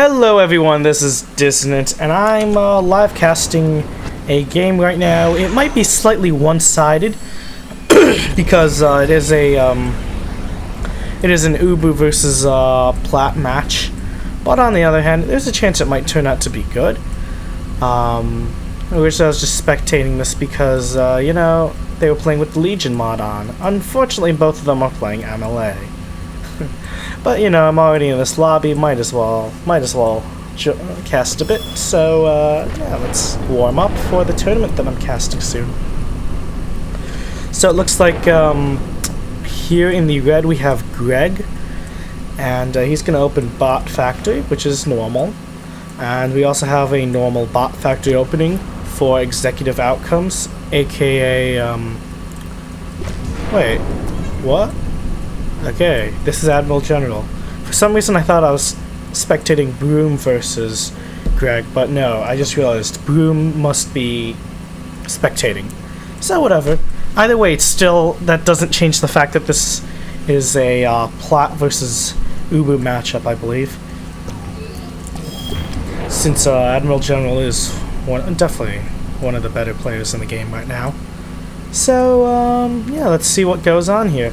Hello everyone, this is Dissonant, and I'm live casting a game right now. It might be slightly one-sided because it is an Ubu versus Plat match. But on the other hand, there's a chance it might turn out to be good. I wish I was just spectating this because you know, they were playing with the Legion mod on. Unfortunately, both of them are playing MLA. But you know, I'm already in this lobby. Might as well cast a bit. So yeah, let's warm up for the tournament that I'm casting soon. So it looks like here in the red we have Greg, and he's going to open Bot Factory, which is normal. And we also have a normal Bot Factory opening for Executive Outcomes, aka wait, what? Okay, this is AdmiralGeneral. For some reason I thought I was spectating Broom versus Greg, but no, I just realized Broom must be spectating. So whatever. Either way, it's still, that doesn't change the fact that this is a Plat versus Ubu matchup, I believe. Since AdmiralGeneral is definitely one of the better players in the game right now. So yeah, let's see what goes on here.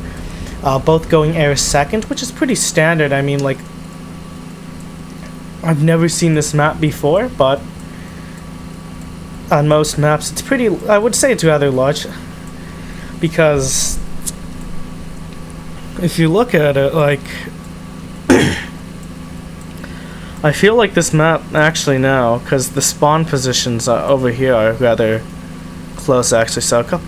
Both going air second, which is pretty standard. I mean, like, I've never seen this map before, but on most maps it's pretty, I would say it's rather large, because if you look at it, like, I feel like this map, actually no, because the spawn positions over here are rather close actually, so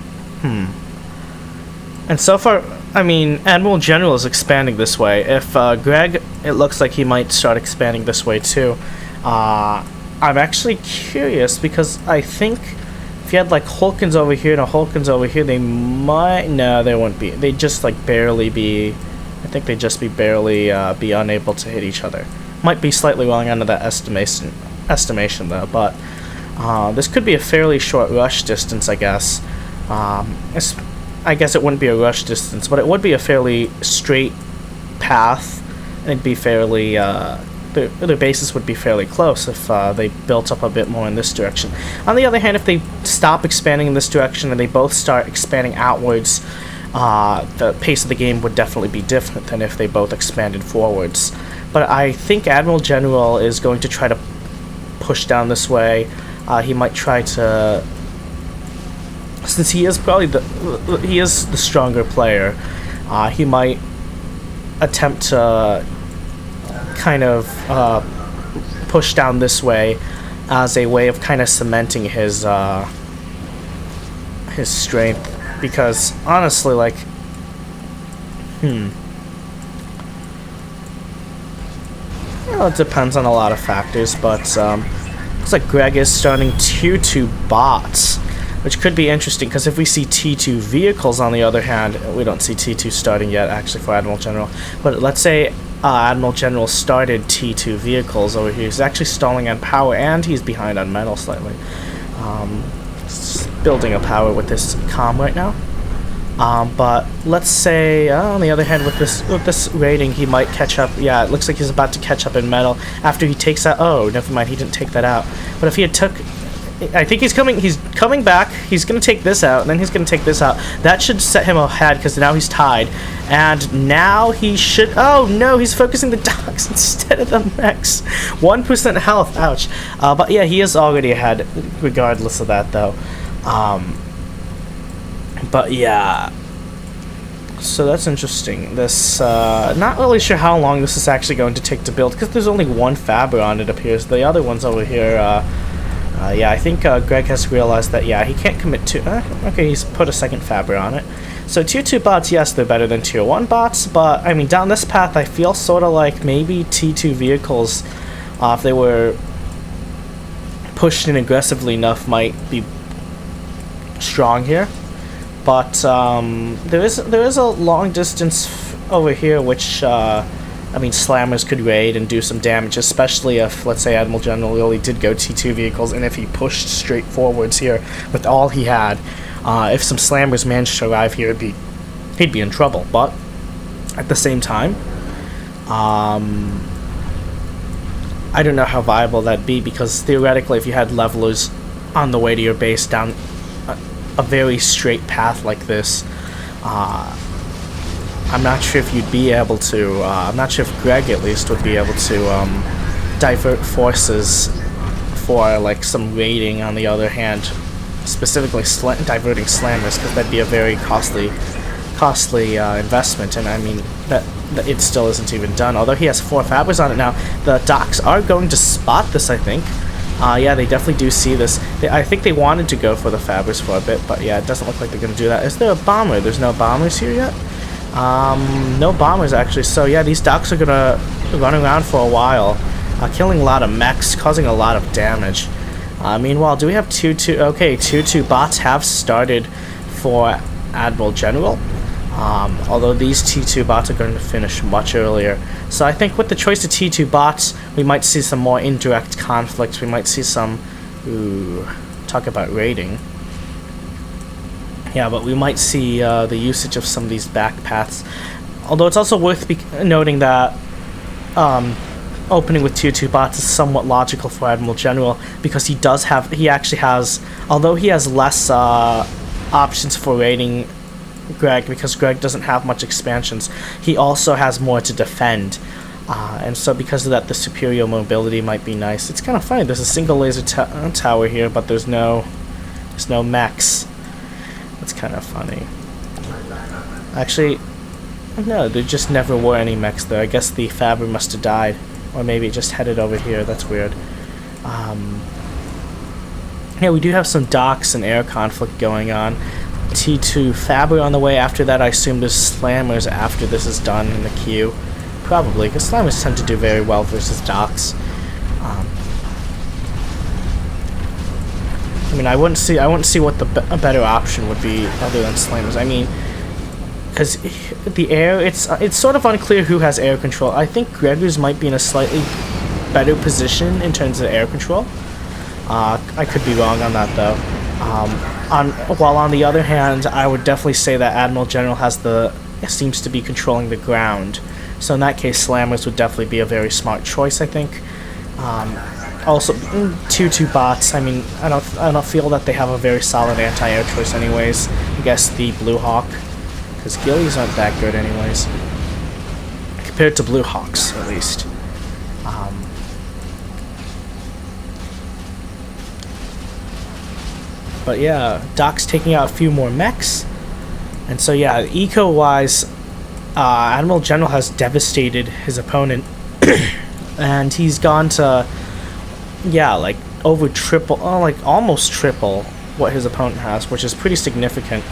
and so far, I mean, AdmiralGeneral is expanding this way. If Greg, it looks like he might start expanding this way too. I'm actually curious because I think if you had like Hulkins over here and a Hulkins over here, they might, no, they wouldn't be. They'd just like barely be, I think they'd just be barely be unable to hit each other. Might be slightly wrong under that estimation though, but this could be a fairly short rush distance, I guess. I guess it wouldn't be a rush distance, but it would be a fairly straight path, and it'd be fairly, their bases would be fairly close if they built up a bit more in this direction. On the other hand, if they stop expanding in this direction and they both start expanding outwards, the pace of the game would definitely be different than if they both expanded forwards. But I think AdmiralGeneral is going to try to push down this way. He might try to, since he is probably the stronger player, he might attempt to kind of push down this way as a way of kind of cementing his strength. Because honestly, like, you know, it depends on a lot of factors, but looks like Greg is starting T2 bots, which could be interesting, because if we see T2 vehicles, on the other hand, we don't see T2 starting yet, actually, for AdmiralGeneral. But let's say AdmiralGeneral started T2 vehicles over here. He's actually stalling on power, and he's behind on metal slightly. Building a power with this comm right now. But let's say, on the other hand, with this rating, he might catch up. Yeah, it looks like he's about to catch up in metal after he takes that. Oh, never mind, he didn't take that out. But if he had took, I think he's coming back. He's going to take this out, and then he's going to take this out. That should set him ahead, because now he's tied. And now he should, oh no, he's focusing the dogs instead of the mechs. 1% health, ouch. But yeah, he is already ahead, regardless of that, though. But yeah, so that's interesting. This, not really sure how long this is actually going to take to build, because there's only one Faber on it, appears. The other ones over here, yeah, I think Greg has realized that, yeah, he can't commit to, okay, he's put a second Faber on it. So tier 2 bots, yes, they're better than tier 1 bots, but, I mean, down this path, I feel sort of like maybe T2 vehicles, if they were pushed in aggressively enough, might be strong here. But there is a long distance over here, which I mean, slammers could raid and do some damage, especially if, let's say, AdmiralGeneral really did go T2 vehicles, and if he pushed straight forwards here with all he had, if some slammers managed to arrive here, he'd be in trouble. But at the same time, I don't know how viable that'd be, because theoretically if you had levelers on the way to your base down a very straight path like this, I'm not sure if you'd be able to, I'm not sure if Greg at least would be able to divert forces for like some raiding. On the other hand, specifically diverting slammers, because that'd be a very costly investment, and I mean that it still isn't even done. Although he has 4 fabbers on it now, the docks are going to spot this, I think. Yeah, they definitely do see this. I think they wanted to go for the fabbers for a bit, but yeah, it doesn't look like they're going to do that. Is there a bomber? There's no bombers here yet? No bombers actually, so yeah, these docks are going to run around for a while, killing a lot of mechs, causing a lot of damage. Meanwhile, do we have 2-2? Okay, 2-2 bots have started for Admiral General. Although these T2 bots are going to finish much earlier. So I think with the choice of T2 bots, we might see some more indirect conflicts. We might see some... Ooh, talk about raiding. Yeah, but we might see the usage of some of these back paths. Although it's also worth noting that opening with Tier 2 bots is somewhat logical for Admiral General, because he actually has, although he has less options for raiding Greg, because Greg doesn't have much expansions, he also has more to defend. And so because of that, the superior mobility might be nice. It's kind of funny, there's a single laser tower here, but there's no mechs. That's kind of funny. Actually, no, there just never were any mechs there. I guess the Fabber must have died. Or maybe it just headed over here. That's weird. Yeah, we do have some docks and air conflict going on. T2 Fabber on the way. After that, I assume there's slammers after this is done in the queue. Probably, because slammers tend to do very well versus docks. I mean, I wouldn't see what a better option would be other than slammers. I mean, because the air, it's sort of unclear who has air control. I think Gregor's might be in a slightly better position in terms of air control. I could be wrong on that though. While on the other hand, I would definitely say that Admiral General seems to be controlling the ground. So in that case, slammers would definitely be a very smart choice, I think. Also, 2-2 bots. I mean, I don't feel that they have a very solid anti-air choice, anyways. I guess the Blue Hawk, because Gillies aren't that good, anyways, compared to Blue Hawks, at least. But yeah, Doc's taking out a few more mechs, and so yeah, eco-wise, Admiral General has devastated his opponent, and he's gone to, yeah, like over triple, like almost triple what his opponent has, which is pretty significant.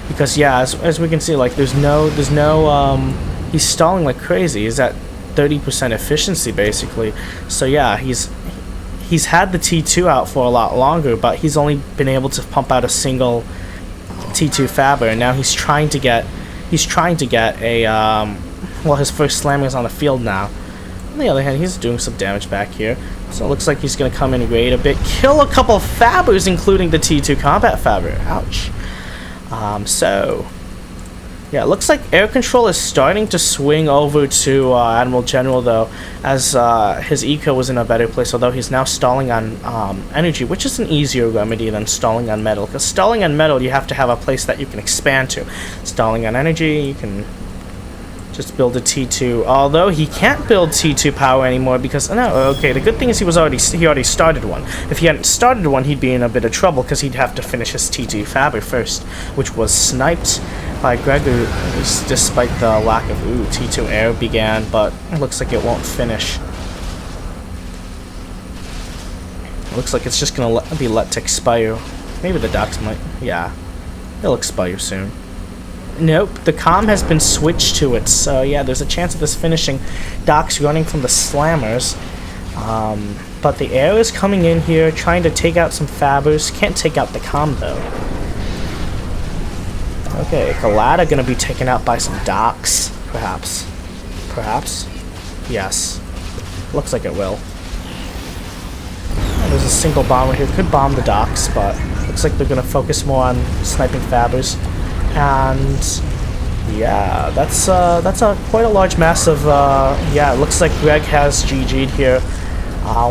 Because yeah, as we can see, like there's no he's stalling like crazy. He's at 30% efficiency basically. So yeah, he's had the T2 out for a lot longer, but he's only been able to pump out a single T2 Fabber, and now he's trying to get a well, his first slammer is on the field now. On the other hand, he's doing some damage back here, so it looks like he's gonna come in and raid a bit, kill a couple of Fabbers, including the T2 combat Fabber. Ouch. So yeah, it looks like air control is starting to swing over to Admiral General though, as his eco was in a better place, although he's now stalling on energy, which is an easier remedy than stalling on metal, because stalling on metal you have to have a place that you can expand to. Stalling on energy, you can just build a T2, although he can't build T2 power anymore because, no, okay, the good thing is he already started one. If he hadn't started one, he'd be in a bit of trouble because he'd have to finish his T2 Fabber first, which was sniped by Gregor, despite the lack of, T2 air began, but it looks like it won't finish. It looks like it's just gonna be let to expire. Maybe the docks might, yeah, it'll expire soon. Nope, the comm has been switched to it, so yeah, there's a chance of this finishing. Doc's running from the slammers, but the air is coming in here, trying to take out some Fabbers. Can't take out the comm though. Okay, Galata gonna be taken out by some docks, perhaps. Perhaps? Yes. Looks like it will. Oh, there's a single bomber here. Could bomb the docks, but looks like they're gonna focus more on sniping Fabbers. And yeah, that's quite a large mass of yeah, it looks like Greg has GG'd here.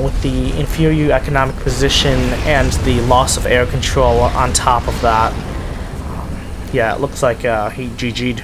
with the inferior economic position and the loss of air control on top of that. Yeah, it looks like he GG'd.